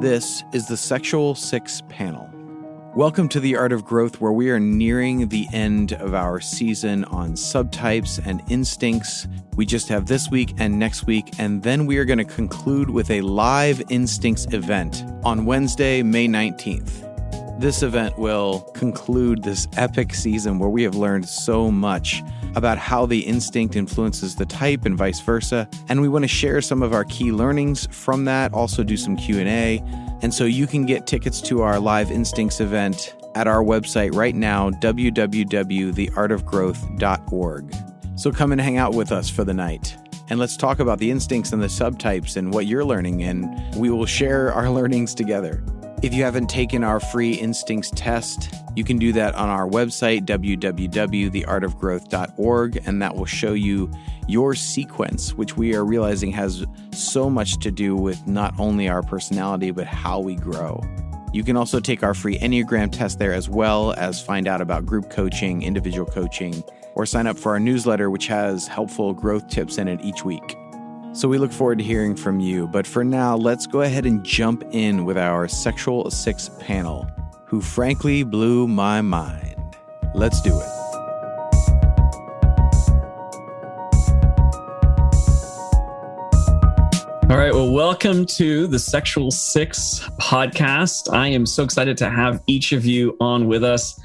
This is the Sexual Six panel. Welcome to the Art of Growth, where we are nearing the end of our season on subtypes and instincts. We just have this week and next week, and then we are going to conclude with a live instincts event on Wednesday, May 19th. This event will conclude this epic season where we have learned so much about how the instinct influences the type and vice versa. And we want to share some of our key learnings from that, also do some Q&A. And so you can get tickets to our live instincts event at our website right now, www.theartofgrowth.org. So come and hang out with us for the night. And let's talk about the instincts and the subtypes and what you're learning, and we will share our learnings together. If you haven't taken our free instincts test, you can do that on our website, www.theartofgrowth.org, and that will show you your sequence, which we are realizing has so much to do with not only our personality, but how we grow. You can also take our free Enneagram test there, as well as find out about group coaching, individual coaching, or sign up for our newsletter, which has helpful growth tips in it each week. So we look forward to hearing from you. But for now, let's go ahead and jump in with our Sexual Six panel, who frankly blew my mind. Let's do it. All right. Well, welcome to the Sexual Six podcast. I am so excited to have each of you on with us.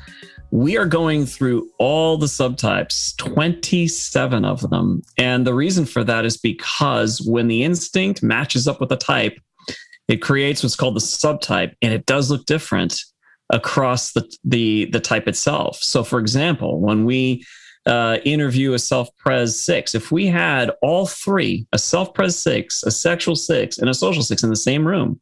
We are going through all the subtypes, 27 of them. And the reason for that is because when the instinct matches up with the type, it creates what's called the subtype, and it does look different across the type itself. So for example, when we interview a self-pres 6, if we had all three, a self-pres 6, a sexual 6, and a social 6 in the same room,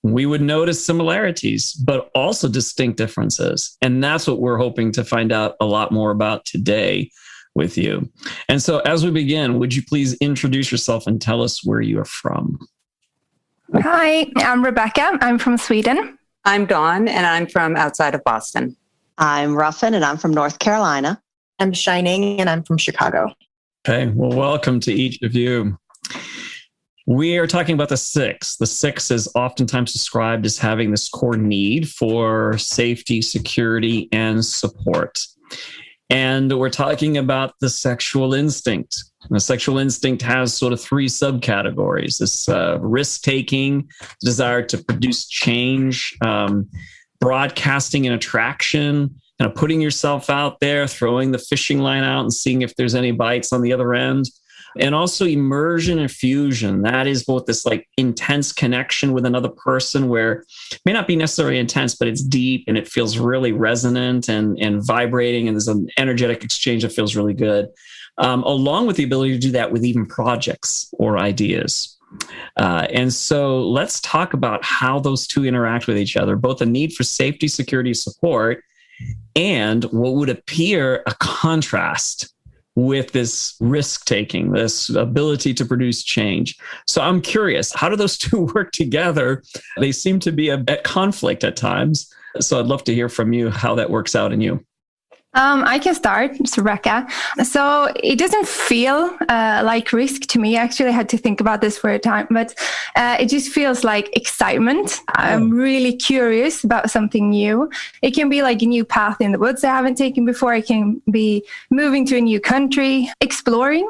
we would notice similarities, but also distinct differences. And that's what we're hoping to find out a lot more about today with you. And so as we begin, would you please introduce yourself and tell us where you are from? Hi, I'm Rebecca. I'm from Sweden. I'm Dawn, and I'm from outside of Boston. I'm Ruffin, and I'm from North Carolina. I'm Shining, and I'm from Chicago. Okay, well, welcome to each of you. We are talking about the 6. The 6 is oftentimes described as having this core need for safety, security, and support. And we're talking about the sexual instinct. The sexual instinct has sort of 3 subcategories: this risk-taking, desire to produce change, broadcasting and attraction, kind of putting yourself out there, throwing the fishing line out and seeing if there's any bites on the other end. And also immersion and fusion. That is both this like intense connection with another person where it may not be necessarily intense, but it's deep and it feels really resonant and vibrating. And there's an energetic exchange that feels really good. Along with the ability to do that with even projects or ideas. And so let's talk about how those two interact with each other, both the need for safety, security, support, and what would appear a contrast with this risk-taking, this ability to produce change. So I'm curious, how do those two work together? They seem to be at conflict at times. So I'd love to hear from you how that works out in you. I can start. It's Rebecca. So it doesn't feel like risk to me. Actually, I had to think about this for a time, but it just feels like excitement. I'm really curious about something new. It can be like a new path in the woods I haven't taken before. It can be moving to a new country, exploring.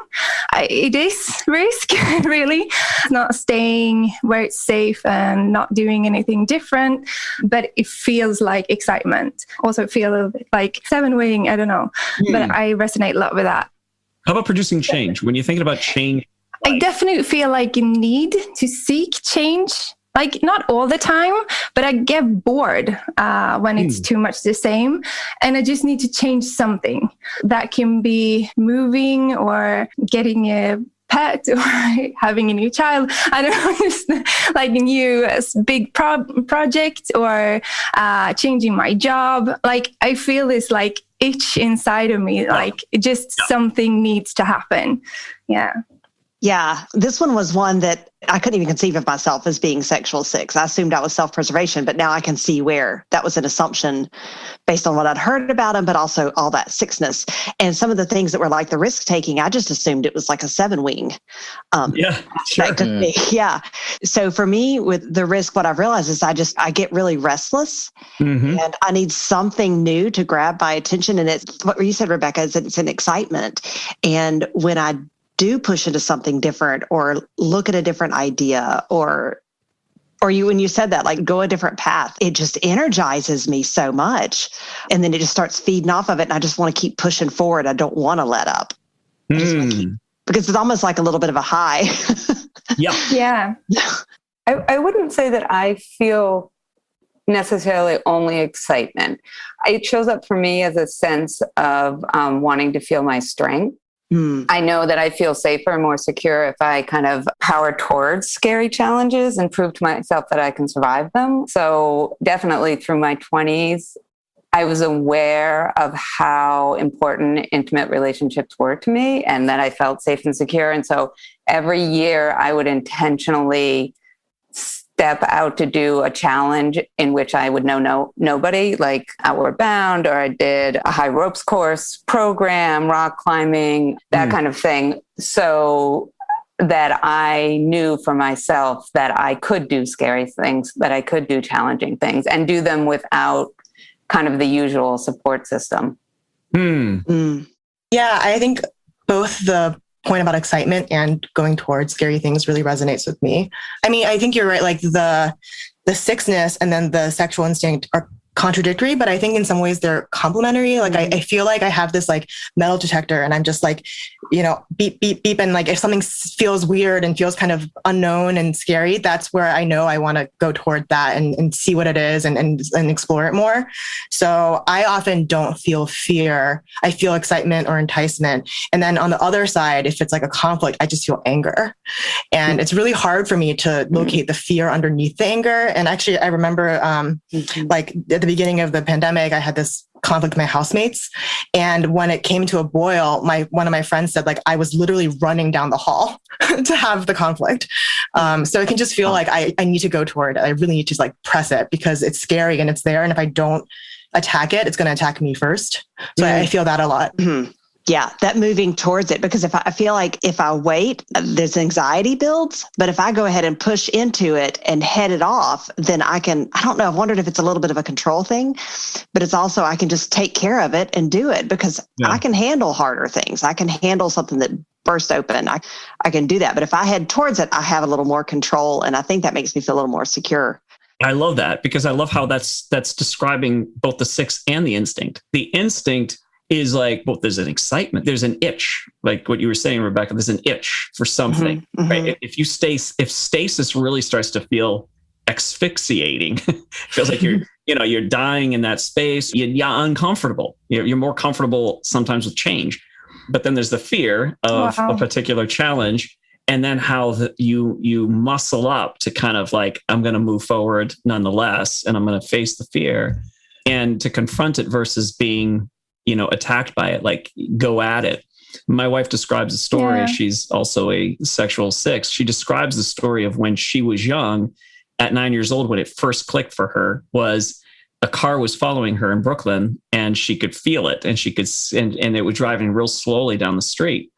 It is risk, really. Not staying where it's safe and not doing anything different, but it feels like excitement. Also feel like 7 ways. I don't know, but I resonate a lot with that. How about producing change? When you're thinking about change, I definitely feel like a need to seek change. Like not all the time, but I get bored when it's too much the same. And I just need to change something. That can be moving or getting a pet or having a new child. I don't know, just like a new big project or changing my job. Like I feel this like itch inside of me, like just something needs to happen. Yeah. Yeah, this one was one that I couldn't even conceive of myself as being sexual 6. I assumed I was self-preservation, but now I can see where that was an assumption based on what I'd heard about him, but also all that sixness. And some of the things that were like the risk-taking, I just assumed it was like a 7-wing. Yeah, sure. That could be, yeah. So for me, with the risk, what I've realized is I get really restless and I need something new to grab my attention. And it's what you said, Rebecca, is it's an excitement. And when I do push into something different or look at a different idea or when you said that, like go a different path, it just energizes me so much. And then it just starts feeding off of it. And I just want to keep pushing forward. I don't want to let up. Because it's almost like a little bit of a high. Yeah. I wouldn't say that I feel necessarily only excitement. It shows up for me as a sense of wanting to feel my strength. I know that I feel safer and more secure if I kind of power towards scary challenges and prove to myself that I can survive them. So definitely through my 20s, I was aware of how important intimate relationships were to me and that I felt safe and secure. And so every year I would intentionally step out to do a challenge in which I would know nobody, like Outward Bound, or I did a high ropes course program, rock climbing, that kind of thing. So that I knew for myself that I could do scary things, that I could do challenging things and do them without kind of the usual support system. Yeah, I think both the point about excitement and going towards scary things really resonates with me. I mean, I think you're right. Like the sixness and then the sexual instinct are contradictory, but I think in some ways they're complementary. Like I feel like I have this like metal detector and I'm just like, beep, beep, beep. And like, if something feels weird and feels kind of unknown and scary, that's where I know I want to go toward that and see what it is and explore it more. So I often don't feel fear. I feel excitement or enticement. And then on the other side, if it's like a conflict, I just feel anger. And it's really hard for me to locate the fear underneath the anger. And actually, I remember like at the beginning of the pandemic, I had this conflict with my housemates. And when it came to a boil, one of my friends said, like, I was literally running down the hall to have the conflict. So it can just feel like I need to go toward it. I really need to like press it because it's scary and it's there. And if I don't attack it, it's going to attack me first. So I feel that a lot. Yeah, that moving towards it, because I feel like if I wait, there's anxiety builds. But if I go ahead and push into it and head it off, then I don't know, I've wondered if it's a little bit of a control thing, but it's also, I can just take care of it and do it because I can handle harder things. I can handle something that burst open. I can do that. But if I head towards it, I have a little more control. And I think that makes me feel a little more secure. I love that because I love how that's describing both the 6 and the instinct. The instinct is like, well, there's an excitement, there's an itch, like what you were saying, Rebecca, there's an itch for something, right? If stasis really starts to feel asphyxiating, feels like you're dying in that space, you're uncomfortable. You're more comfortable sometimes with change, but then there's the fear of a particular challenge. And then how you muscle up to kind of like, I'm going to move forward nonetheless, and I'm going to face the fear and to confront it versus being attacked by it, like go at it. My wife describes a story. Yeah. She's also a sexual 6. She describes the story of when she was young at 9 years old, when it first clicked for her was a car was following her in Brooklyn and she could feel it and and it was driving real slowly down the street.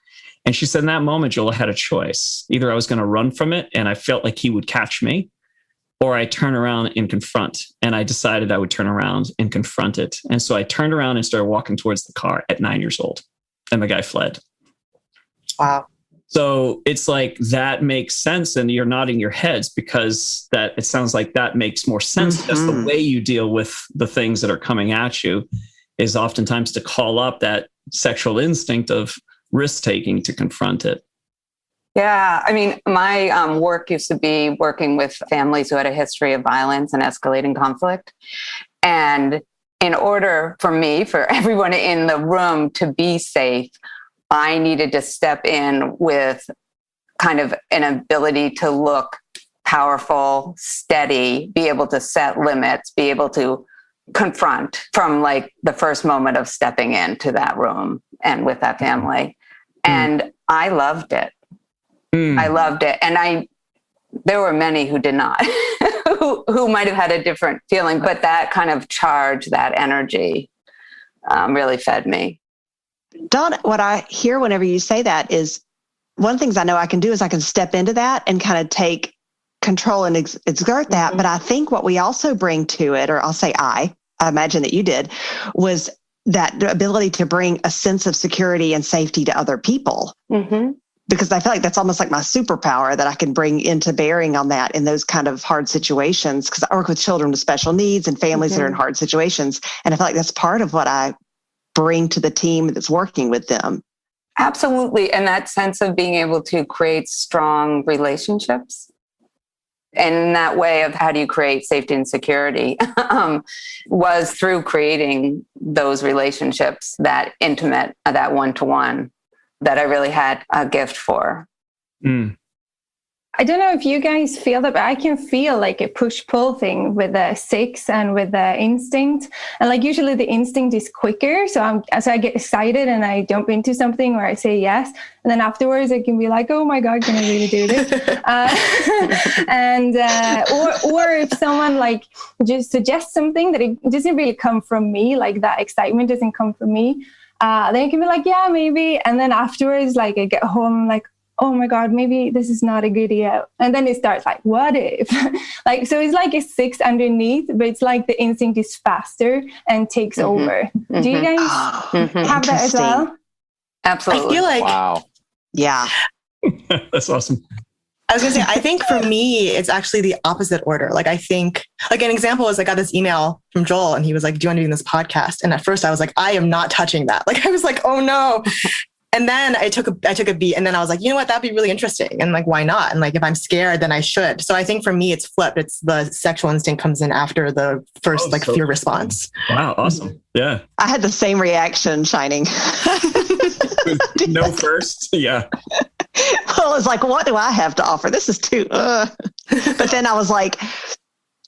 And she said, in that moment, Joel, had a choice. Either I was going to run from it and I felt like he would catch me, or I turn around and confront. And I decided I would turn around and confront it. And so I turned around and started walking towards the car at 9 years old. And the guy fled. Wow. So it's like, that makes sense. And you're nodding your heads because it sounds like that makes more sense. Just the way you deal with the things that are coming at you is oftentimes to call up that sexual instinct of risk-taking to confront it. Yeah, I mean, my work used to be working with families who had a history of violence and escalating conflict. And in order for everyone in the room to be safe, I needed to step in with kind of an ability to look powerful, steady, be able to set limits, be able to confront from like the first moment of stepping into that room and with that family. And I loved it. I loved it. And there were many who did not, who might have had a different feeling, but that kind of charge, that energy really fed me. Dawn, what I hear whenever you say that is one of the things I know I can do is I can step into that and kind of take control and exert that. Mm-hmm. But I think what we also bring to it, or I'll say I imagine that you did, was that ability to bring a sense of security and safety to other people. Mm-hmm. Because I feel like that's almost like my superpower that I can bring into bearing on that in those kind of hard situations. Because I work with children with special needs and families that are in hard situations. And I feel like that's part of what I bring to the team that's working with them. Absolutely. And that sense of being able to create strong relationships. And that way of how do you create safety and security was through creating those relationships, that intimate, that one-to-one that I really had a gift for. Mm. I don't know if you guys feel that, but I can feel like a push-pull thing with the 6 and with the instinct. And like usually the instinct is quicker. So I get excited and I jump into something where I say yes. And then afterwards I can be like, oh my God, can I really do this? Or if someone like just suggests something that it doesn't really come from me, like that excitement doesn't come from me. Then you can be like, yeah, maybe. And then afterwards, like I get home, like, oh my God, maybe this is not a good idea. And then it starts like, what if? Like, so it's like a 6 underneath, but it's like the instinct is faster and takes over. Mm-hmm. Do you guys have that as well? Absolutely. I feel like, wow. Yeah. That's awesome. I was going to say, I think for me, it's actually the opposite order. Like, I think, like an example is I got this email from Joel and he was like, do you want to do this podcast? And at first I was like, I am not touching that. Like, I was like, oh no. And then I took a beat and then I was like, you know what, that'd be really interesting. And like, why not? And like, if I'm scared, then I should. So I think for me, it's flipped. It's the sexual instinct comes in after the first fear response. Wow. Awesome. Yeah. I had the same reaction, Shining. No first. Yeah. Well, it's like, what do I have to offer? This is too, But then I was like,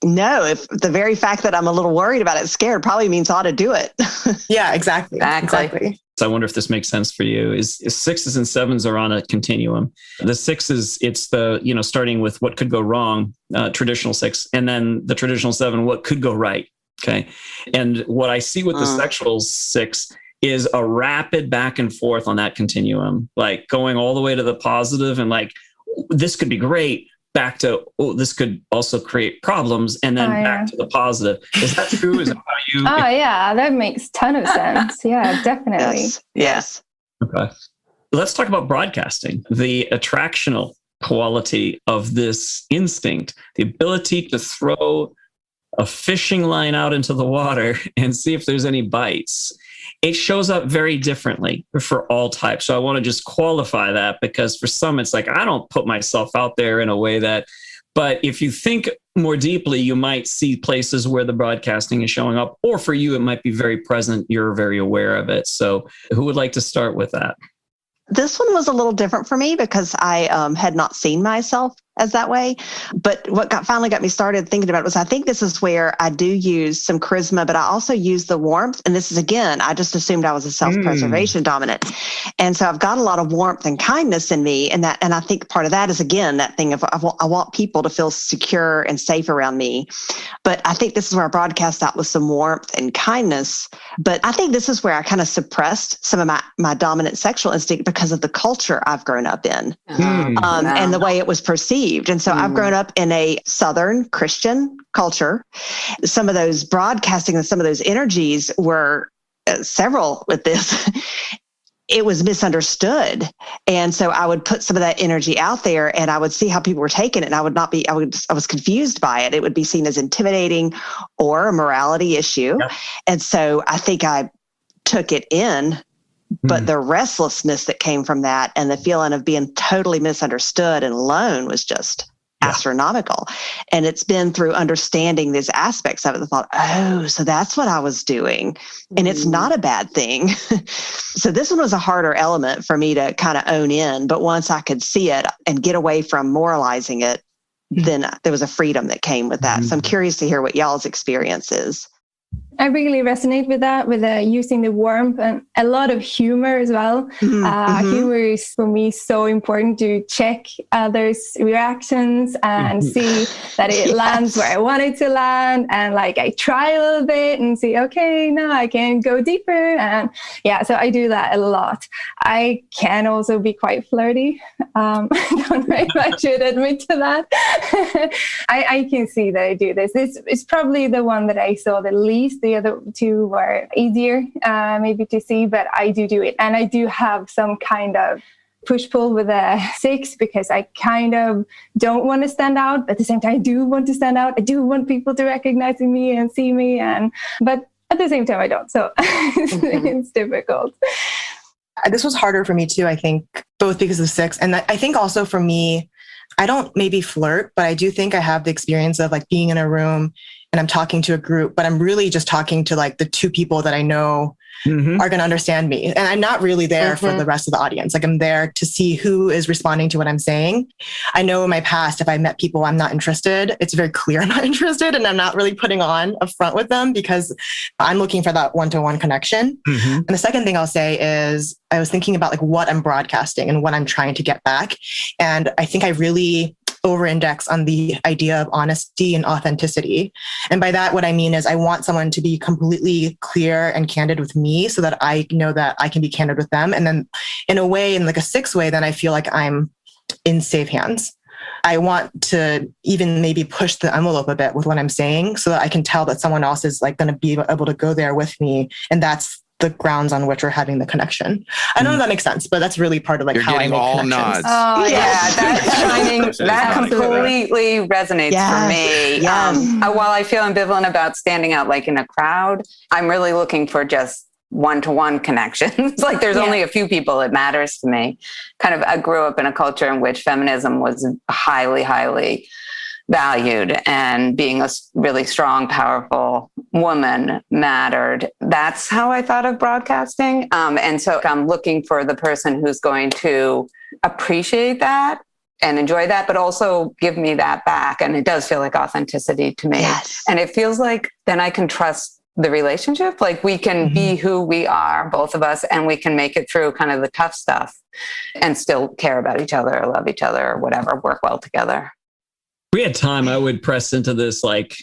no, if the very fact that I'm a little worried about it, scared, probably means I ought to do it. Yeah, exactly. So I wonder if this makes sense for you. Is 6s and 7s are on a continuum. The 6s, it's the, starting with what could go wrong, traditional 6, and then the traditional 7, what could go right. Okay. And what I see with the sexual 6 is a rapid back and forth on that continuum, like going all the way to the positive and like, this could be great, back to, this could also create problems, and then back to the positive. Is that true? Is that how you? Oh, yeah, that makes a ton of sense. Yeah, definitely. Yes. Okay. Let's talk about broadcasting, the attractional quality of this instinct, the ability to throw a fishing line out into the water and see if there's any bites. It shows up very differently for all types. So I want to just qualify that, because for some, it's like, I don't put myself out there in a way that, but if you think more deeply, you might see places where the broadcasting is showing up, or for you, it might be very present. You're very aware of it. So who would like to start with that? This one was a little different for me because I had not seen myself as that way. But what finally got me started thinking about it was, I think this is where I do use some charisma, but I also use the warmth. And this is, again, I just assumed I was a self-preservation dominant. And so I've got a lot of warmth and kindness in me. And I think part of that is, again, that thing of I want people to feel secure and safe around me. But I think this is where I broadcast out with some warmth and kindness. But I think this is where I kind of suppressed some of my dominant sexual instinct because of the culture I've grown up in and the way it was perceived. And so I've grown up in a Southern Christian culture. Some of those broadcasting and some of those energies were several with this. It was misunderstood. And so I would put some of that energy out there and I would see how people were taking it. And I was confused by it. It would be seen as intimidating or a morality issue. Yep. And so I think I took it in. But the restlessness that came from that and the feeling of being totally misunderstood and alone was just astronomical. And it's been through understanding these aspects of it that I thought, oh, so that's what I was doing. And it's not a bad thing. So this one was a harder element for me to kind of own in. But once I could see it and get away from moralizing it, then there was a freedom that came with that. So I'm curious to hear what y'all's experience is. I really resonate with that, with using the warmth and a lot of humor as well. Humor is for me so important to check others' reactions and see that it lands where I want it to land. And like I try a little bit and see, okay, now I can go deeper. And yeah, so I do that a lot. I can also be quite flirty. I don't know if I should admit to that. I can see that I do this. This is probably the one that I saw the least. The other two were easier maybe to see, but I do it. And I do have some kind of push-pull with a 6 because I kind of don't want to stand out, but at the same time, I do want to stand out. I do want people to recognize me and see me, but at the same time, I don't. So it's difficult. This was harder for me too, I think, both because of 6. And I think also for me, I don't maybe flirt, but I do think I have the experience of like being in a room and I'm talking to a group, but I'm really just talking to like the 2 people that I know are going to understand me. And I'm not really there for the rest of the audience. Like I'm there to see who is responding to what I'm saying. I know in my past, if I met people I'm not interested, it's very clear I'm not interested and I'm not really putting on a front with them because I'm looking for that one-to-one connection. And the second thing I'll say is I was thinking about like what I'm broadcasting and what I'm trying to get back. And I think I really over-index on the idea of honesty and authenticity. And by that, what I mean is I want someone to be completely clear and candid with me so that I know that I can be candid with them. And then in a way, in like a 6 way, then I feel like I'm in safe hands. I want to even maybe push the envelope a bit with what I'm saying so that I can tell that someone else is like going to be able to go there with me. And that's the grounds on which we're having the connection. I don't know if that makes sense, but that's really part of like how I make all connections. nods. Oh yeah, that completely resonates for me. While I feel ambivalent about standing out like in a crowd, I'm really looking for just one-to-one connections. Like there's only a few people it matters to me. I grew up in a culture in which feminism was highly, highly valued and being a really strong, powerful woman mattered. That's how I thought of broadcasting. And so I'm looking for the person who's going to appreciate that and enjoy that, but also give me that back. And it does feel like authenticity to me. Yes. And it feels like then I can trust the relationship. Like we can be who we are, both of us, and we can make it through kind of the tough stuff and still care about each other or love each other or whatever, work well together. We had time, I would press into this like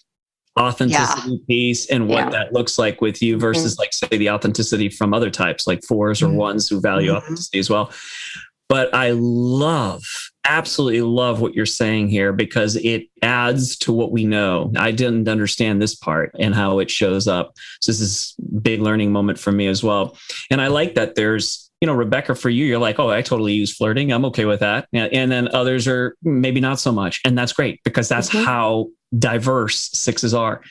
authenticity piece and what that looks like with you versus like say the authenticity from other types like 4s or 1s who value authenticity as well. But I absolutely love what you're saying here because it adds to what we know. I didn't understand this part and how it shows up. So this is a big learning moment for me as well. And I like that there's, Rebecca, for you, you're like, oh, I totally use flirting. I'm okay with that. And then others are maybe not so much. And that's great because that's how diverse 6s are.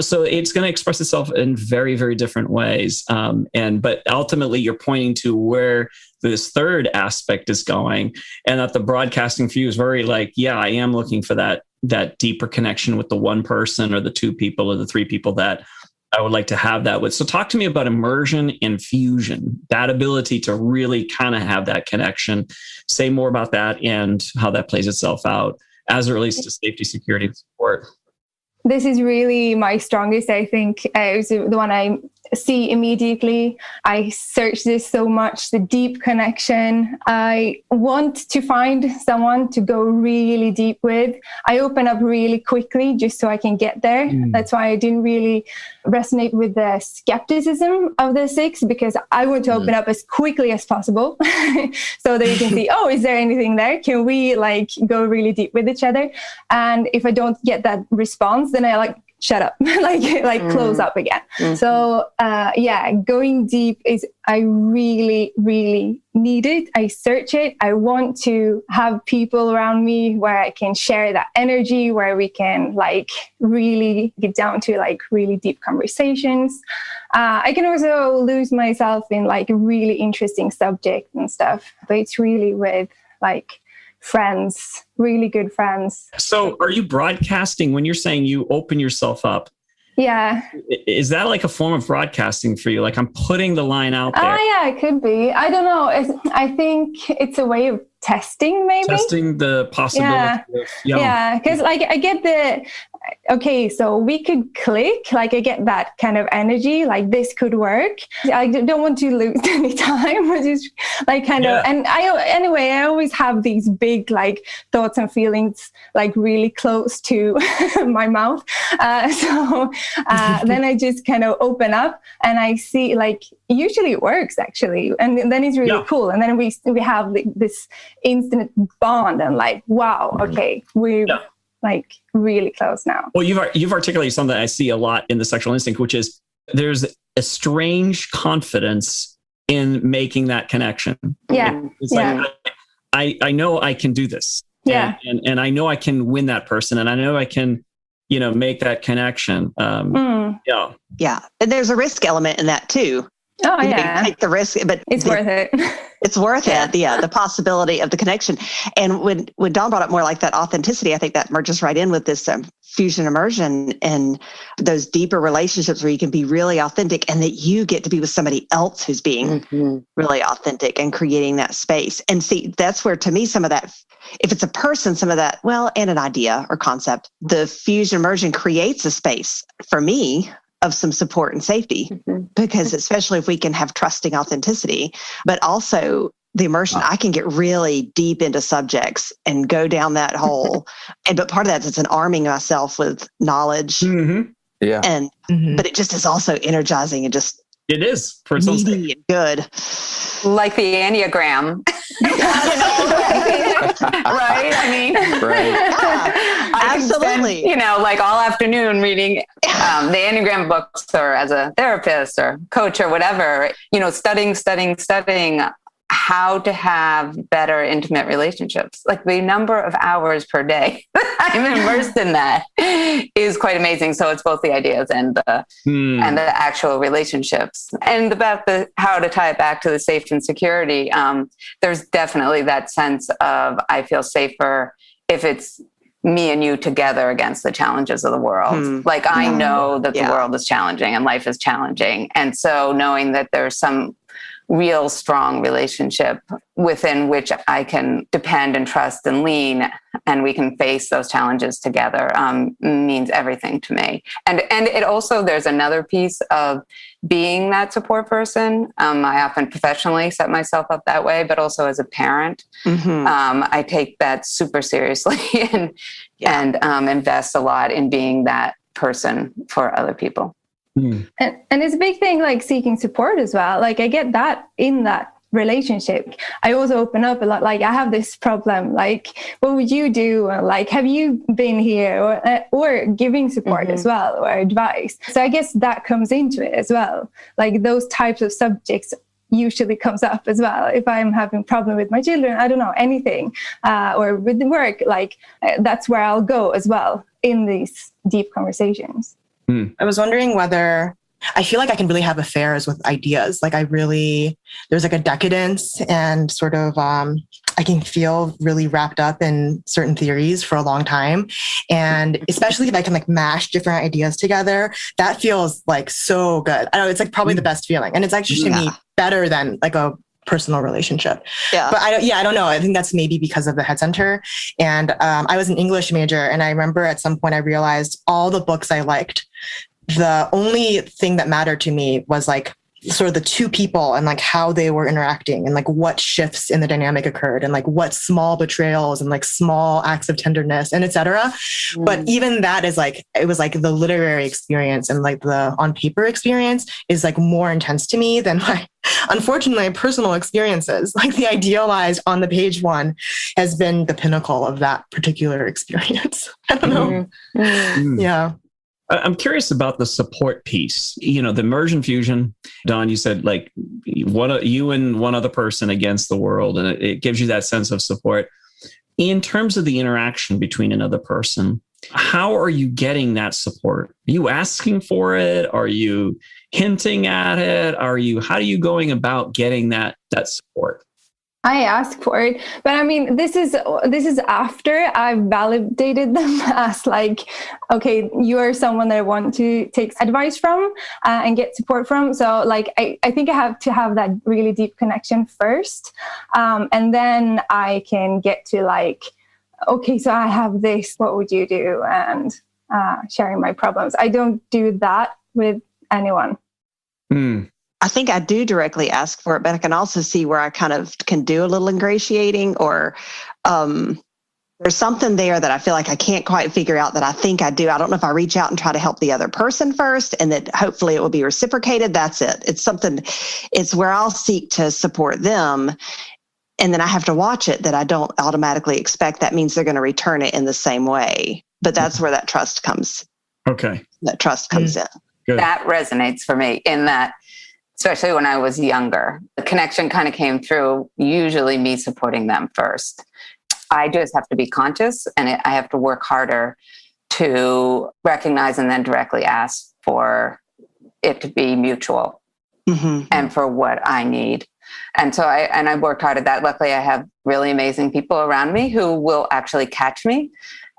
So it's going to express itself in very, very different ways. But ultimately you're pointing to where this third aspect is going and that the broadcasting for you is very like, I am looking for that deeper connection with the one person or the 2 people or the 3 people that I would like to have that with. So talk to me about immersion and fusion, that ability to really kind of have that connection. Say more about that and how that plays itself out as it relates to safety, security, and support. This is really my strongest, I think. It's the one I see immediately. I search this so much, the deep connection. I want to find someone to go really deep with. I open up really quickly just so I can get there. That's why I didn't really resonate with the skepticism of the 6 because I want to open up as quickly as possible so that you can see, is there anything there? Can we go really deep with each other? And if I don't get that response, then I shut up, close up again. So going deep is, I really, really need it. I search it. I want to have people around me where I can share that energy, where we can really get down to really deep conversations. I can also lose myself in a really interesting subject and stuff, but it's really with friends, really good friends. So are you broadcasting when you're saying you open yourself up? Yeah. Is that a form of broadcasting for you? I'm putting the line out there. Yeah, it could be. I don't know. I think it's a way of testing, maybe. Testing the possibility. Yeah, because I get okay, so we could click, like I get that kind of energy, like this could work. I don't want to lose any time, or just like kind of, and I always have these big like thoughts and feelings like really close to my mouth. So then I just kind of open up and I see like, usually it works actually. And then it's really cool. And then we have like, this instant bond and like, wow, okay, we're like really close now. Well, you've articulated something I see a lot in the sexual instinct, which is there's a strange confidence in making that connection. Yeah. It's like, I know I can do this. Yeah. And I know I can win that person, and I know I can, make that connection. Yeah. Yeah. And there's a risk element in that too. Oh, you yeah. take the risk, but it's worth it. It's worth it. Yeah. The possibility of the connection. And when Dawn brought up more like that authenticity, I think that merges right in with this fusion immersion and those deeper relationships where you can be really authentic and that you get to be with somebody else who's being really authentic and creating that space. And see, that's where to me, some of that, if it's a person, some of that, and an idea or concept, the fusion immersion creates a space for me of some support and safety, because especially if we can have trusting authenticity, but also the immersion, I can get really deep into subjects and go down that hole. But part of that is an arming myself with knowledge. Yeah. And, but it just is also energizing and just, it is for some needy and good. Like the Enneagram. Right? I mean, I absolutely. Spend, like all afternoon reading the Enneagram books, or as a therapist or coach or whatever, studying how to have better intimate relationships. Like the number of hours per day I'm immersed in that is quite amazing. So it's both the ideas and the actual relationships. And about how to tie it back to the safety and security, there's definitely that sense of I feel safer if it's me and you together against the challenges of the world. Like I know that the world is challenging and life is challenging. And so knowing that there's some real strong relationship within which I can depend and trust and lean, and we can face those challenges together, means everything to me. And it also, there's another piece of being that support person. I often professionally set myself up that way, but also as a parent, I take that super seriously and invest a lot in being that person for other people. And it's a big thing, like seeking support as well. Like I get that in that relationship. I also open up a lot. Like I have this problem. Like, what would you do? Like, have you been here? Or giving support as well, or advice. So I guess that comes into it as well. Like those types of subjects usually comes up as well. If I'm having a problem with my children, I don't know, anything, or with the work, like that's where I'll go as well in these deep conversations. I was wondering whether I feel like I can really have affairs with ideas. Like there's like a decadence and sort of, I can feel really wrapped up in certain theories for a long time. And especially if I can like mash different ideas together, that feels like so good. I know it's like probably the best feeling. And it's actually to me better than like a personal relationship. Yeah. But I don't know. I think that's maybe because of the Head Center. And I was an English major. And I remember at some point I realized all the books I liked, the only thing that mattered to me was like sort of the two people and like how they were interacting and like what shifts in the dynamic occurred and like what small betrayals and like small acts of tenderness and etc. But even that is like, it was like the literary experience and like the on paper experience is like more intense to me than my, unfortunately, personal experiences. Like the idealized on the page one has been the pinnacle of that particular experience. I don't know. Yeah. I'm curious about the support piece. The immersion fusion, Dawn, you said like you and one other person against the world, and it gives you that sense of support. In terms of the interaction between another person, how are you getting that support? Are you asking for it? Are you hinting at it? How are you going about getting that support? I ask for it, but I mean, this is after I've validated them as like, okay, you are someone that I want to take advice from and get support from. So like, I think I have to have that really deep connection first. And then I can get to like, okay, so I have this, what would you do? And sharing my problems. I don't do that with anyone. I think I do directly ask for it, but I can also see where I kind of can do a little ingratiating, or there's something there that I feel like I can't quite figure out that I think I do. I don't know if I reach out and try to help the other person first and that hopefully it will be reciprocated. That's it. It's where I'll seek to support them. And then I have to watch it that I don't automatically expect that means they're going to return it in the same way. But that's where that trust comes. Okay. That trust comes in. Good. That resonates for me in that, especially when I was younger, the connection kind of came through, usually me supporting them first. I just have to be conscious, and I have to work harder to recognize and then directly ask for it to be mutual and for what I need. And so I worked hard at that. Luckily, I have really amazing people around me who will actually catch me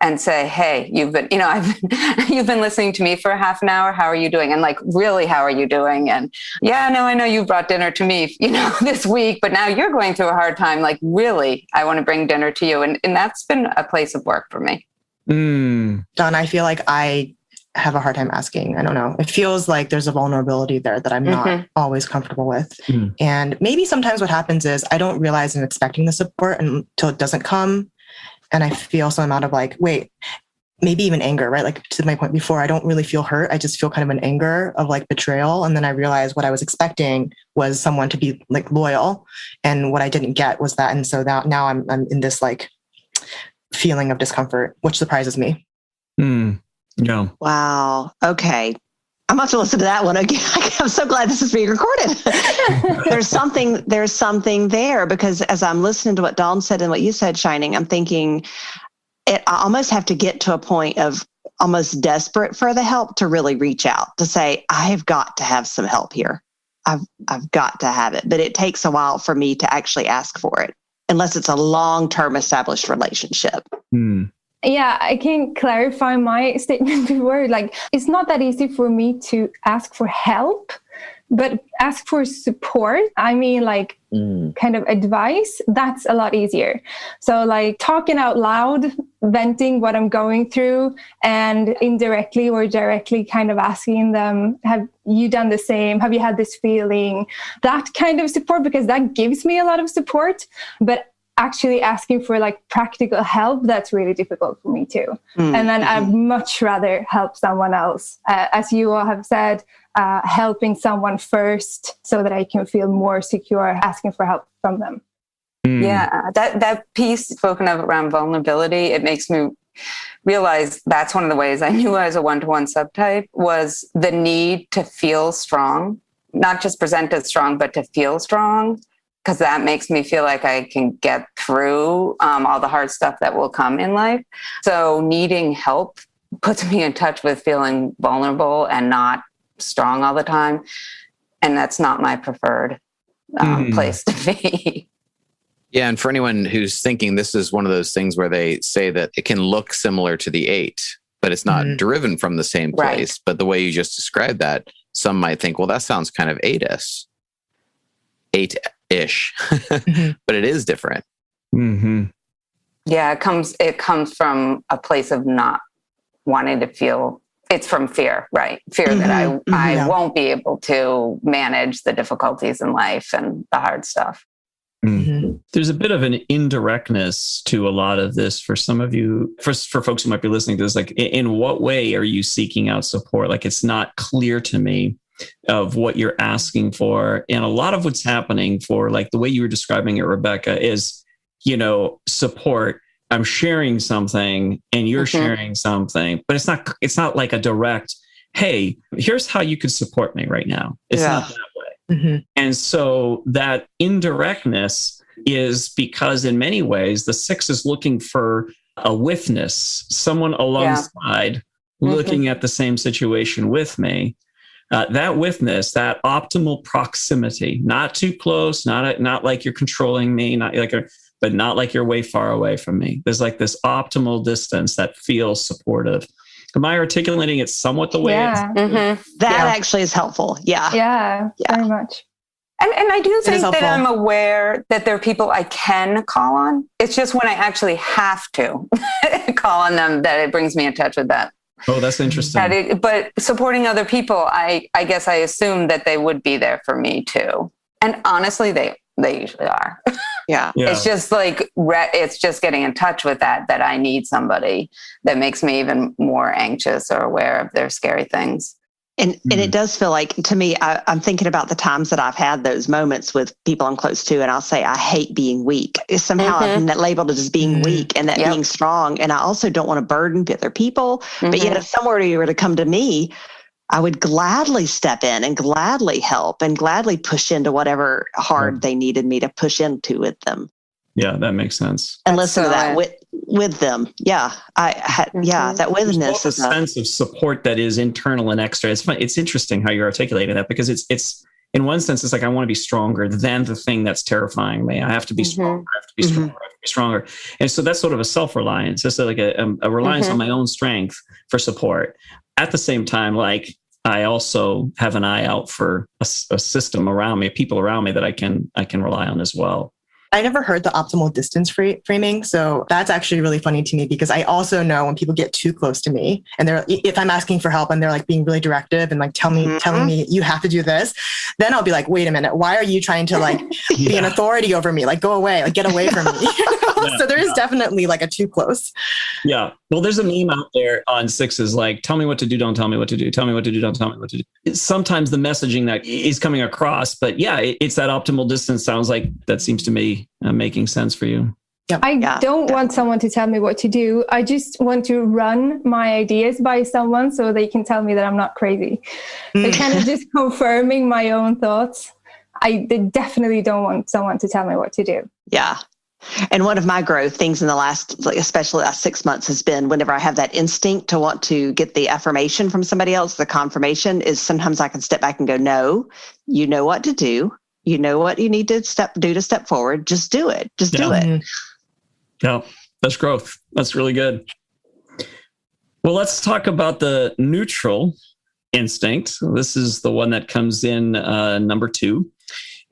and say, hey, you've been listening to me for half an hour. How are you doing? And like, really, how are you doing? And yeah, no, I know you brought dinner to me, this week, but now you're going through a hard time. Like, really, I want to bring dinner to you. And that's been a place of work for me. Dawn, I feel like I have a hard time asking. I don't know. It feels like there's a vulnerability there that I'm not always comfortable with. And maybe sometimes what happens is I don't realize I'm expecting the support until it doesn't come. And I feel some amount of like, wait, maybe even anger, right? Like to my point before, I don't really feel hurt. I just feel kind of an anger of like betrayal. And then I realized what I was expecting was someone to be like loyal. And what I didn't get was that. And so that now I'm in this like feeling of discomfort, which surprises me. Yeah. Wow. Okay. I'm about to listen to that one again. I'm so glad this is being recorded. There's something there, because as I'm listening to what Dawn said and what you said, Shining, I'm thinking I almost have to get to a point of almost desperate for the help to really reach out to say, I've got to have some help here. I've got to have it. But it takes a while for me to actually ask for it, unless it's a long-term established relationship. Yeah, I can clarify my statement before. Like, it's not that easy for me to ask for help, but ask for support. I mean, like, kind of advice, that's a lot easier. So like talking out loud, venting what I'm going through, and indirectly or directly kind of asking them, have you done the same? Have you had this feeling? That kind of support, because that gives me a lot of support. But actually asking for like practical help, that's really difficult for me too. And then I'd much rather help someone else. As you all have said, helping someone first so that I can feel more secure asking for help from them. Yeah, that piece spoken of around vulnerability, it makes me realize that's one of the ways I knew I was a one-to-one subtype, was the need to feel strong, not just present as strong, but to feel strong. Because that makes me feel like I can get through all the hard stuff that will come in life. So needing help puts me in touch with feeling vulnerable and not strong all the time. And that's not my preferred place to be. Yeah. And for anyone who's thinking, this is one of those things where they say that it can look similar to the 8, but it's not driven from the same place. Right. But the way you just described that, some might think, well, that sounds kind of 8-ish, but it is different. Yeah, it comes from a place of not wanting to feel. It's from fear, right? Fear that I won't be able to manage the difficulties in life and the hard stuff. There's a bit of an indirectness to a lot of this for some of you, for folks who might be listening to this. Like, in what way are you seeking out support? Like, it's not clear to me of what you're asking for. And a lot of what's happening, for like the way you were describing it, Rebecca, is, support. I'm sharing something and you're sharing something, but it's not like a direct, hey, here's how you could support me right now. It's not that way. And so that indirectness is because in many ways, the 6 is looking for a witness, someone alongside looking at the same situation with me. That witness, that optimal proximity, not too close, not like you're controlling me, but not like you're way far away from me. There's like this optimal distance that feels supportive. Am I articulating it somewhat the way it's? That actually is helpful. Yeah, very much. And I do think that I'm aware that there are people I can call on. It's just when I actually have to call on them that it brings me in touch with that Oh, that's interesting. But supporting other people, I guess I assumed that they would be there for me too. And honestly, they usually are. Yeah. It's just like, it's just getting in touch with that I need somebody that makes me even more anxious or aware of their scary things. And it does feel like, to me, I'm thinking about the times that I've had those moments with people I'm close to, and I'll say, I hate being weak. Somehow I've been labeled as being weak and that being strong. And I also don't want to burden other people. But yet if somebody were to come to me, I would gladly step in and gladly help and gladly push into whatever hard they needed me to push into with them. Yeah, that makes sense. And listen to that with them. Yeah. That witness is a sense of support that is internal and extra. It's fun. It's interesting how you're articulating that, because it's in one sense, it's like, I want to be stronger than the thing that's terrifying me. I have to be stronger. I have to be stronger. I have to be stronger. And so that's sort of a self-reliance. It's like a reliance on my own strength for support. At the same time, like, I also have an eye out for a system around me, people around me that I can rely on as well. I never heard the optimal distance framing. So that's actually really funny to me, because I also know when people get too close to me and if I'm asking for help and they're like being really directive and like telling me you have to do this, then I'll be like, wait a minute, why are you trying to like be an authority over me? Like, go away, like get away from me. So there is definitely like a too close. Yeah. Well, there's a meme out there on sixes, like, tell me what to do, don't tell me what to do. Tell me what to do, don't tell me what to do. Sometimes the messaging that is coming across, but yeah, it's that optimal distance. Sounds like that seems to me making sense for you. I don't want someone to tell me what to do. I just want to run my ideas by someone so they can tell me that I'm not crazy. They're kind of just confirming my own thoughts. I definitely don't want someone to tell me what to do. Yeah. And one of my growth things in the last, especially last 6 months, has been whenever I have that instinct to want to get the affirmation from somebody else, the confirmation, is sometimes I can step back and go, no, you know what to do. You know what you need to step forward. Just do it. Just do it. Yeah, that's growth. That's really good. Well, let's talk about the neutral instinct. This is the one that comes in number 2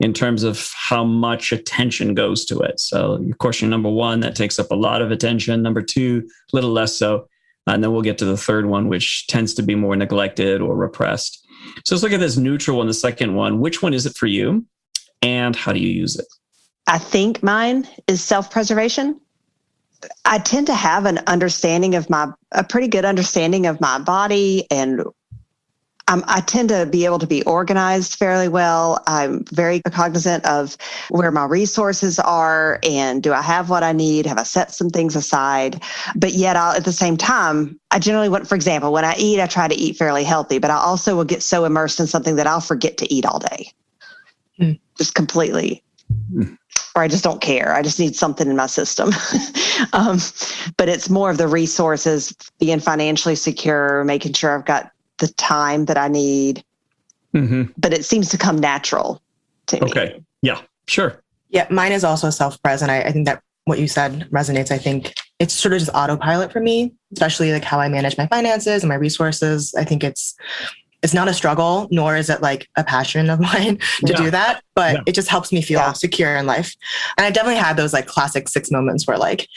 in terms of how much attention goes to it. So, of course, your number 1, that takes up a lot of attention. Number 2, a little less so. And then we'll get to the third one, which tends to be more neglected or repressed. So let's look at this neutral one, the second one. Which one is it for you? And how do you use it? I think mine is self-preservation. I tend to have a pretty good understanding of my body, and I tend to be able to be organized fairly well. I'm very cognizant of where my resources are and do I have what I need? Have I set some things aside? But yet at the same time, I generally want, for example, when I eat, I try to eat fairly healthy, but I also will get so immersed in something that I'll forget to eat all day. Just completely. Or I just don't care. I just need something in my system. But it's more of the resources, being financially secure, making sure I've got the time that I need. But it seems to come natural to me. Okay. Yeah, sure. Yeah, mine is also self-pres. And I think that what you said resonates. I think it's sort of just autopilot for me, especially like how I manage my finances and my resources. I think it's not a struggle, nor is it like a passion of mine to do that, but it just helps me feel secure in life. And I definitely had those like classic 6 moments where like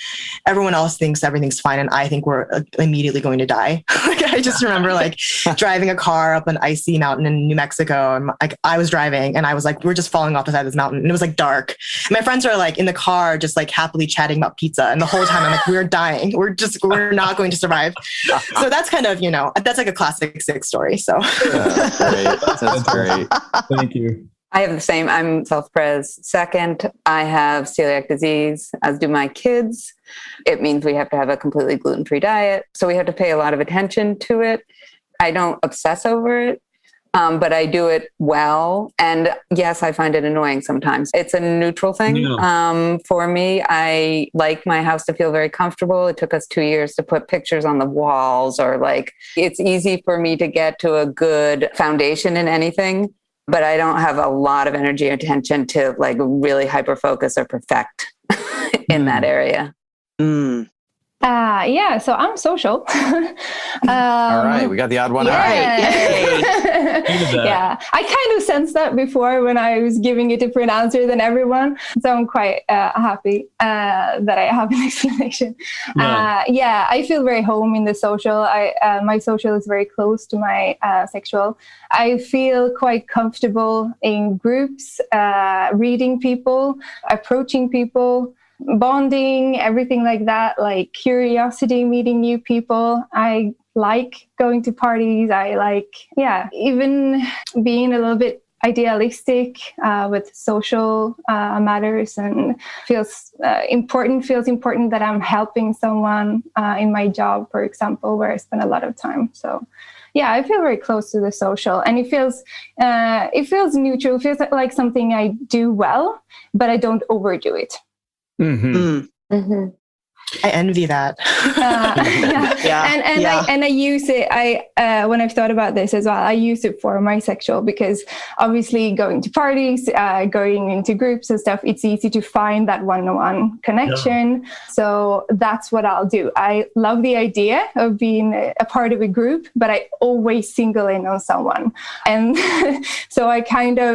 everyone else thinks everything's fine and I think we're immediately going to die. Like I just remember like driving a car up an icy mountain in New Mexico, and like I was driving and I was like, we're just falling off the side of this mountain, and it was like dark. And my friends are like in the car just like happily chatting about pizza, and the whole time I'm like, we're dying. We're not going to survive. So that's kind of, that's like a classic 6 story. So that's great. That's great. Thank you. I have the same. I'm self-pres. Second, I have celiac disease, as do my kids. It means we have to have a completely gluten-free diet. So we have to pay a lot of attention to it. I don't obsess over it, but I do it well. And yes, I find it annoying sometimes. It's a neutral thing. For me, I like my house to feel very comfortable. It took us 2 years to put pictures on the walls, or like, it's easy for me to get to a good foundation in anything, but I don't have a lot of energy or attention to like really hyper focus or perfect in that area. Yeah, so I'm social. All right, we got the odd one out. Yeah, I kind of sensed that before when I was giving a different answer than everyone. So I'm quite happy that I have an explanation. Yeah, I feel very home in the social. My social is very close to my sexual. I feel quite comfortable in groups, reading people, approaching people, bonding, everything like that, like curiosity, meeting new people. I like going to parties. I like, even being a little bit idealistic with social matters, and feels important that I'm helping someone in my job, for example, where I spend a lot of time. So yeah, I feel very close to the social, and it feels neutral. It feels like something I do well, but I don't overdo it. Mm-hmm. Mm-hmm. I envy that. And I use it. When I've thought about this as well, I use it for my sexual, because obviously going to parties, going into groups and stuff, it's easy to find that one-on-one connection. Yeah. So that's what I'll do. I love the idea of being a part of a group, but I always single in on someone. And so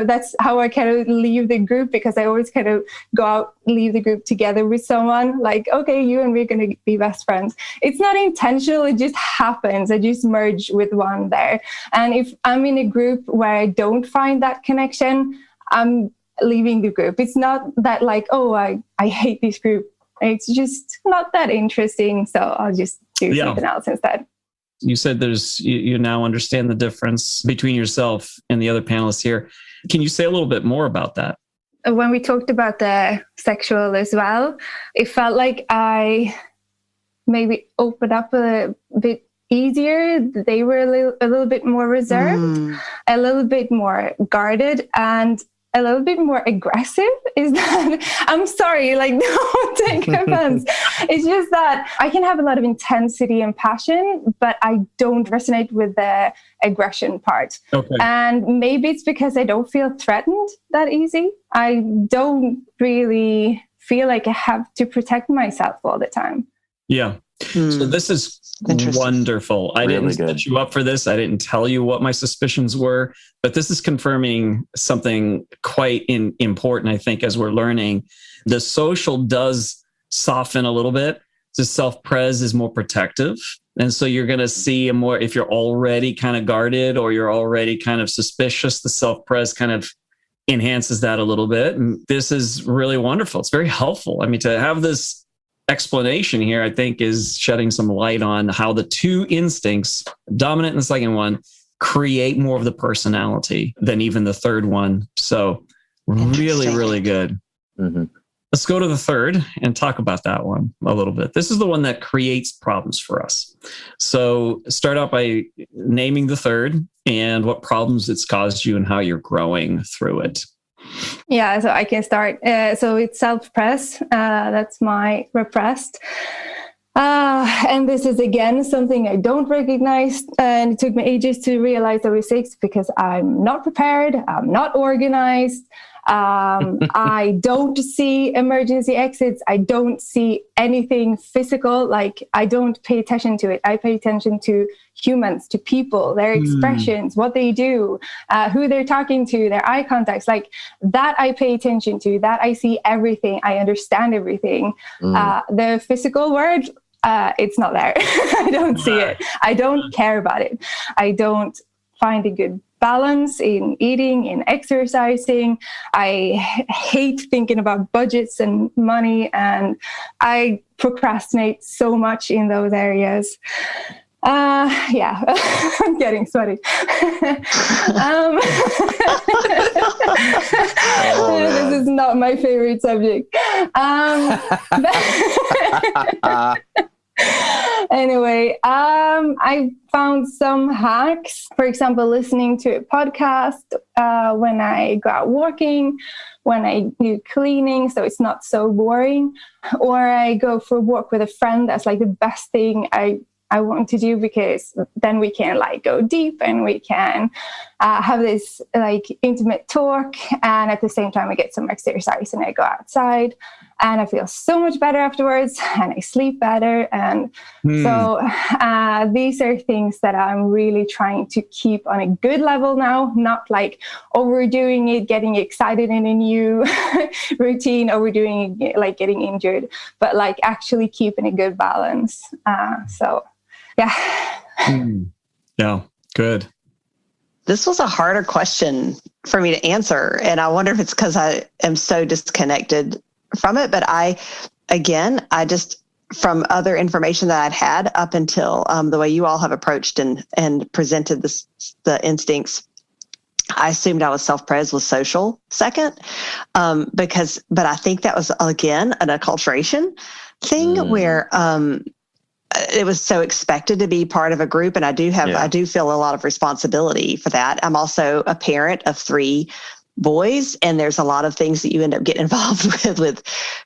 that's how I kind of leave the group, because I always kind of go out, leave the group together with someone, like, okay, you and we're going to be best friends. It's not intentional. It just happens. I just merge with one there. And if I'm in a group where I don't find that connection, I'm leaving the group. It's not that like, oh, I hate this group. It's just not that interesting. So I'll just do something else instead. You said you now understand the difference between yourself and the other panelists here. Can you say a little bit more about that? When we talked about the sexual as well, it felt like I maybe opened up a bit easier. They were a little bit more reserved, a little bit more guarded, and a little bit more aggressive. Is that, I'm sorry, like, don't take offense. It's just that I can have a lot of intensity and passion, but I don't resonate with the aggression part. Okay. And maybe it's because I don't feel threatened that easy. I don't really feel like I have to protect myself all the time. Yeah. So this is wonderful. I didn't set you up for this. I didn't tell you what my suspicions were, but this is confirming something quite important, I think, as we're learning. The social does soften a little bit. The self-pres is more protective. And so you're going to see if you're already kind of guarded or you're already kind of suspicious, the self-pres kind of enhances that a little bit. And this is really wonderful. It's very helpful. I mean, to have this explanation here, I think, is shedding some light on how the two instincts, dominant and the second one, create more of the personality than even the third one. So really, really good. Mm-hmm. Let's go to the third and talk about that one a little bit. This is the one that creates problems for us. So start out by naming the third and what problems it's caused you and how you're growing through it. Yeah, so I can start. So it's self-pres. That's my repressed. And this is, again, something I don't recognize. And it took me ages to realize I was 6 because I'm not prepared. I'm not organized. I don't see emergency exits. I don't see anything physical. Like, I don't pay attention to it. I pay attention to humans, to people, their expressions, what they do, who they're talking to, their eye contacts. Like, that I pay attention to, that I see everything. I understand everything. The physical world, it's not there. I don't see it. I don't care about it. I don't find a good balance in eating, in exercising. I hate thinking about budgets and money, and I procrastinate so much in those areas. Yeah, I'm getting sweaty. This is not my favorite subject. Anyway, I found some hacks. For example, listening to a podcast when I go out walking, when I do cleaning, so it's not so boring. Or I go for a walk with a friend. That's like the best thing I want to do, because then we can like go deep and we can have this like intimate talk, and at the same time I get some exercise and I go outside and I feel so much better afterwards and I sleep better. And so these are things that I'm really trying to keep on a good level now, not like overdoing it, getting excited in a new routine, overdoing it, like getting injured, but like actually keeping a good balance. So yeah. Yeah, good. This was a harder question for me to answer. And I wonder if it's because I am so disconnected from it. But I just, from other information that I'd had up until the way you all have approached and presented the instincts, I assumed I was self-pres was social second, but I think that was, again, an acculturation thing where it was so expected to be part of a group. And I do feel a lot of responsibility for that. I'm also a parent of 3 boys, and there's a lot of things that you end up getting involved with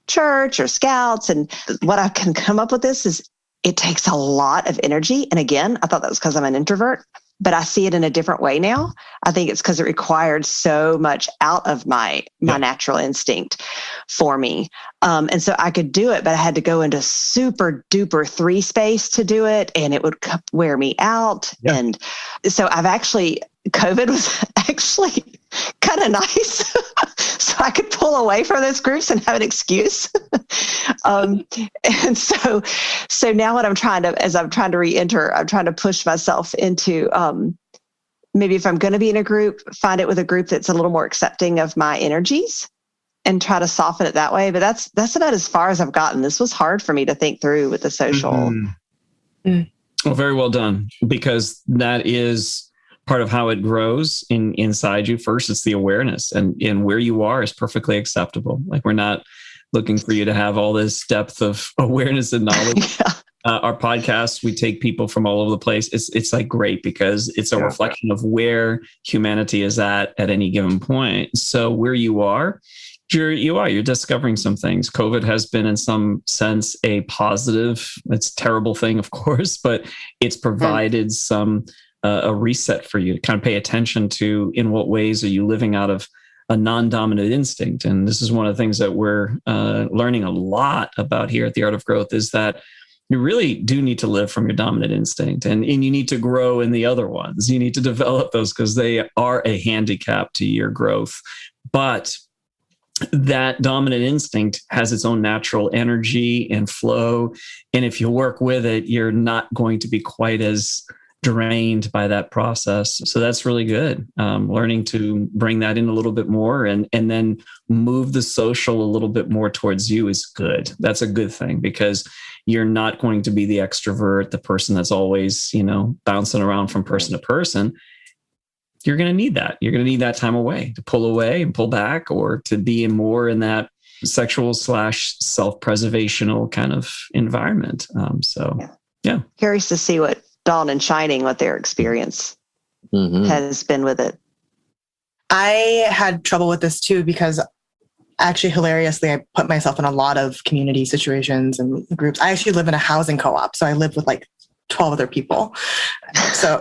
church or scouts. And what I can come up with is it takes a lot of energy. And again, I thought that was because I'm an introvert, but I see it in a different way now. I think it's because it required so much out of my natural instinct for me. And so I could do it, but I had to go into super duper 3 space to do it. And it would wear me out. Yeah. And so COVID was actually kind of nice. So I could pull away from those groups and have an excuse. And so now what I'm trying to re-enter, I'm trying to push myself into, maybe if I'm going to be in a group, find it with a group that's a little more accepting of my energies and try to soften it that way. But that's about as far as I've gotten. This was hard for me to think through with the social. Mm-hmm. Well, very well done, because that is part of how it grows inside you. First, it's the awareness, and where you are is perfectly acceptable. Like, we're not looking for you to have all this depth of awareness and knowledge. Yeah. Our podcast, we take people from all over the place. It's like great because it's a reflection of where humanity is at any given point. So where you are, you're discovering some things. COVID has been in some sense a positive, it's a terrible thing, of course, but it's provided some a reset for you to kind of pay attention to in what ways are you living out of a non-dominant instinct. And this is one of the things that we're learning a lot about here at The Art of Growth, is that you really do need to live from your dominant instinct, and you need to grow in the other ones. You need to develop those because they are a handicap to your growth. But that dominant instinct has its own natural energy and flow. And if you work with it, you're not going to be quite as drained by that process. So that's really good. Learning to bring that in a little bit more and then move the social a little bit more towards you is good. That's a good thing, because you're not going to be the extrovert, the person that's always, bouncing around from person to person. You're going to need that. You're going to need that time away to pull away and pull back, or to be more in that sexual / self-preservational kind of environment. Yeah. Curious to see what Dawn and Shining, what their experience has been with it. I had trouble with this too, because actually, hilariously, I put myself in a lot of community situations and groups. I actually live in a housing co-op, so I live with like 12 other people. So,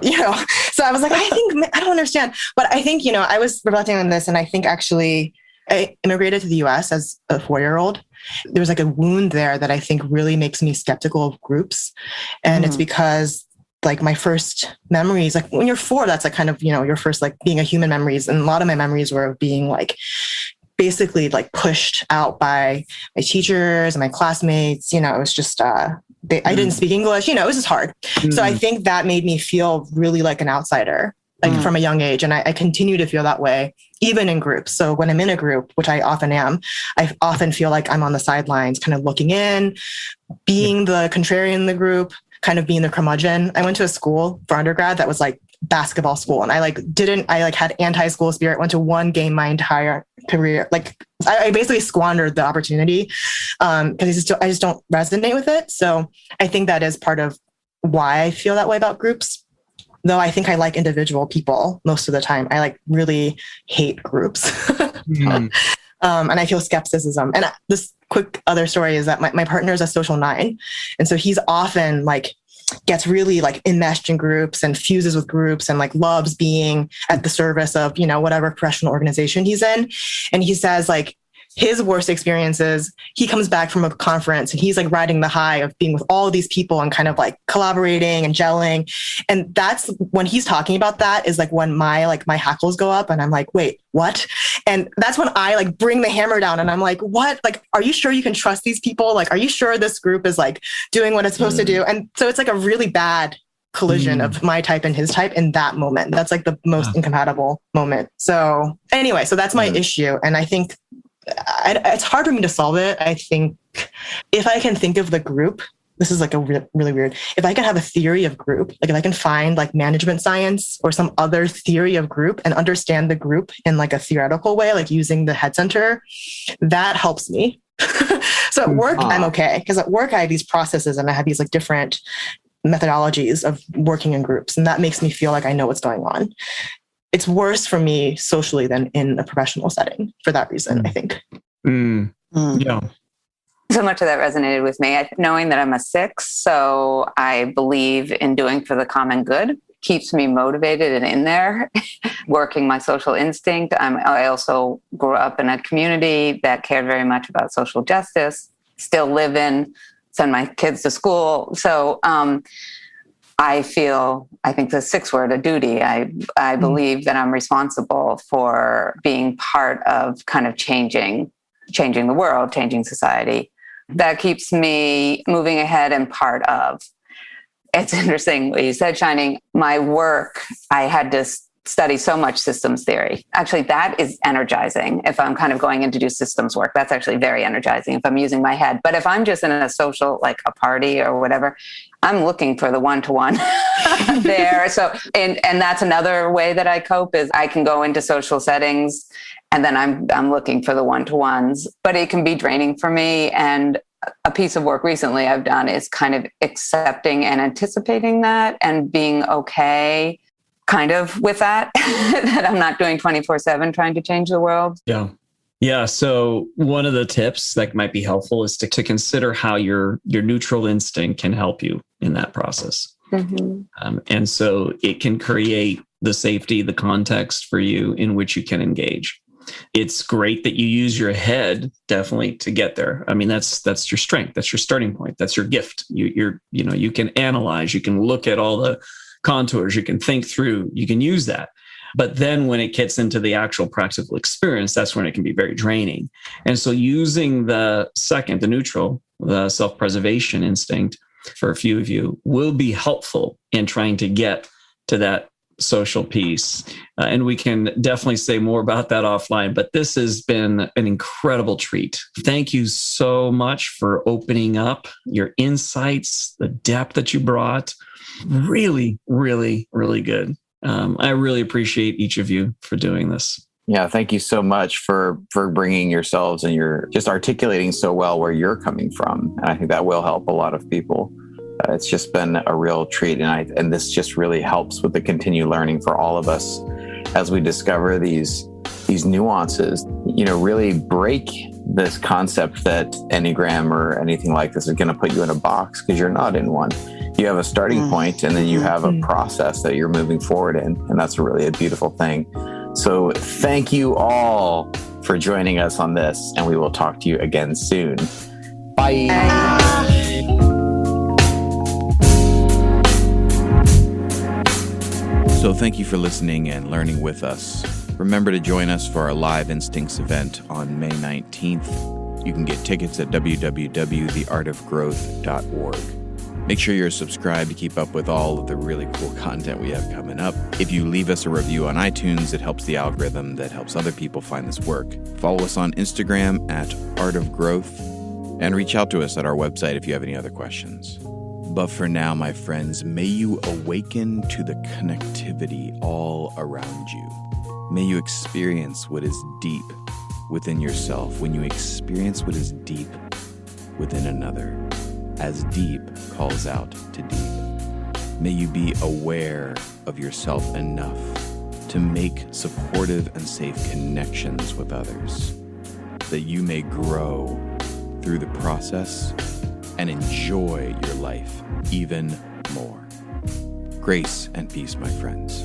so I was like, I don't understand. But I think, I was reflecting on this, and I think actually I immigrated to the US as a 4-year-old. There's like a wound there that I think really makes me skeptical of groups. And it's because like my first memories, like when you're 4, that's like kind of, your first like being a human memories. And a lot of my memories were of being like basically like pushed out by my teachers and my classmates. It was just, I didn't speak English, it was just hard. So I think that made me feel really like an outsider, like from a young age. And I continue to feel that way, even in groups. So when I'm in a group, which I often am, I often feel like I'm on the sidelines, kind of looking in, being the contrarian in the group, kind of being the curmudgeon. I went to a school for undergrad that was like basketball school. And I had anti-school spirit, went to one game my entire career. Like I basically squandered the opportunity because I just don't resonate with it. So I think that is part of why I feel that way about groups. Though I think I like individual people most of the time. I like really hate groups. And I feel skepticism. And this quick other story is that my partner is a social 9. And so he's often like, gets really like enmeshed in groups and fuses with groups and like loves being at the service of, whatever professional organization he's in. And he says like, his worst experiences, he comes back from a conference and he's like riding the high of being with all of these people and kind of like collaborating and gelling. And that's when he's talking about that is like when my hackles go up and I'm like, wait, what? And that's when I like bring the hammer down and I'm like, what? Like, are you sure you can trust these people? Like, are you sure this group is like doing what it's supposed to do? And so it's like a really bad collision of my type and his type in that moment. That's like the most incompatible moment. So anyway, so that's my issue. And I think it's hard for me to solve it. I think if I can think of the group, this is like a really weird, if I can have a theory of group, like if I can find like management science or some other theory of group and understand the group in like a theoretical way, like using the head center, that helps me. So at work, I'm okay. Because at work, I have these processes and I have these like different methodologies of working in groups. And that makes me feel like I know what's going on. It's worse for me socially than in a professional setting for that reason, I think. Yeah. So much of that resonated with me, knowing that I'm a 6. So I believe in doing for the common good keeps me motivated and in there, working my social instinct. I also grew up in a community that cared very much about social justice, still live in, send my kids to school. So, I think the 6 word, a duty. I believe that I'm responsible for being part of kind of changing the world, changing society. That keeps me moving ahead and part of. It's interesting what you said, Shining. My work, I had to study so much systems theory. Actually, that is energizing. If I'm kind of going in to do systems work, that's actually very energizing if I'm using my head. But if I'm just in a social, like a party or whatever, I'm looking for the one-to-one there. So, and that's another way that I cope is I can go into social settings and then I'm looking for the one-to-ones, but it can be draining for me. And a piece of work recently I've done is kind of accepting and anticipating that and being okay kind of with that, that I'm not doing 24/7 trying to change the world. Yeah. Yeah. So one of the tips that might be helpful is to consider how your neutral instinct can help you in that process. And so it can create the safety, the context for you in which you can engage. It's great that you use your head definitely to get there. I mean, that's your strength. That's your starting point. That's your gift. You can analyze, you can look at all the contours, you can think through, you can use that. But then when it gets into the actual practical experience, that's when it can be very draining. And so using the second, the neutral, the self-preservation instinct for a few of you will be helpful in trying to get to that social piece. And we can definitely say more about that offline, but this has been an incredible treat. Thank you so much for opening up your insights, the depth that you brought. Really, really, really good. I really appreciate each of you for doing this. Yeah, thank you so much for bringing yourselves and you're just articulating so well where you're coming from. And I think that will help a lot of people. It's just been a real treat. And this just really helps with the continued learning for all of us as we discover these nuances, really break this concept that Enneagram or anything like this is going to put you in a box because you're not in one. You have a starting point and then you have a process that you're moving forward in. And that's really a beautiful thing. So thank you all for joining us on this. And we will talk to you again soon. Bye. So thank you for listening and learning with us. Remember to join us for our Live Instincts event on May 19th. You can get tickets at www.theartofgrowth.org. Make sure you're subscribed to keep up with all of the really cool content we have coming up. If you leave us a review on iTunes, it helps the algorithm that helps other people find this work. Follow us on Instagram at Art of Growth and reach out to us at our website if you have any other questions. But for now, my friends, may you awaken to the connectivity all around you. May you experience what is deep within yourself when you experience what is deep within another, as deep calls out to deep. May you be aware of yourself enough to make supportive and safe connections with others, that you may grow through the process and enjoy your life even more. Grace and peace, my friends.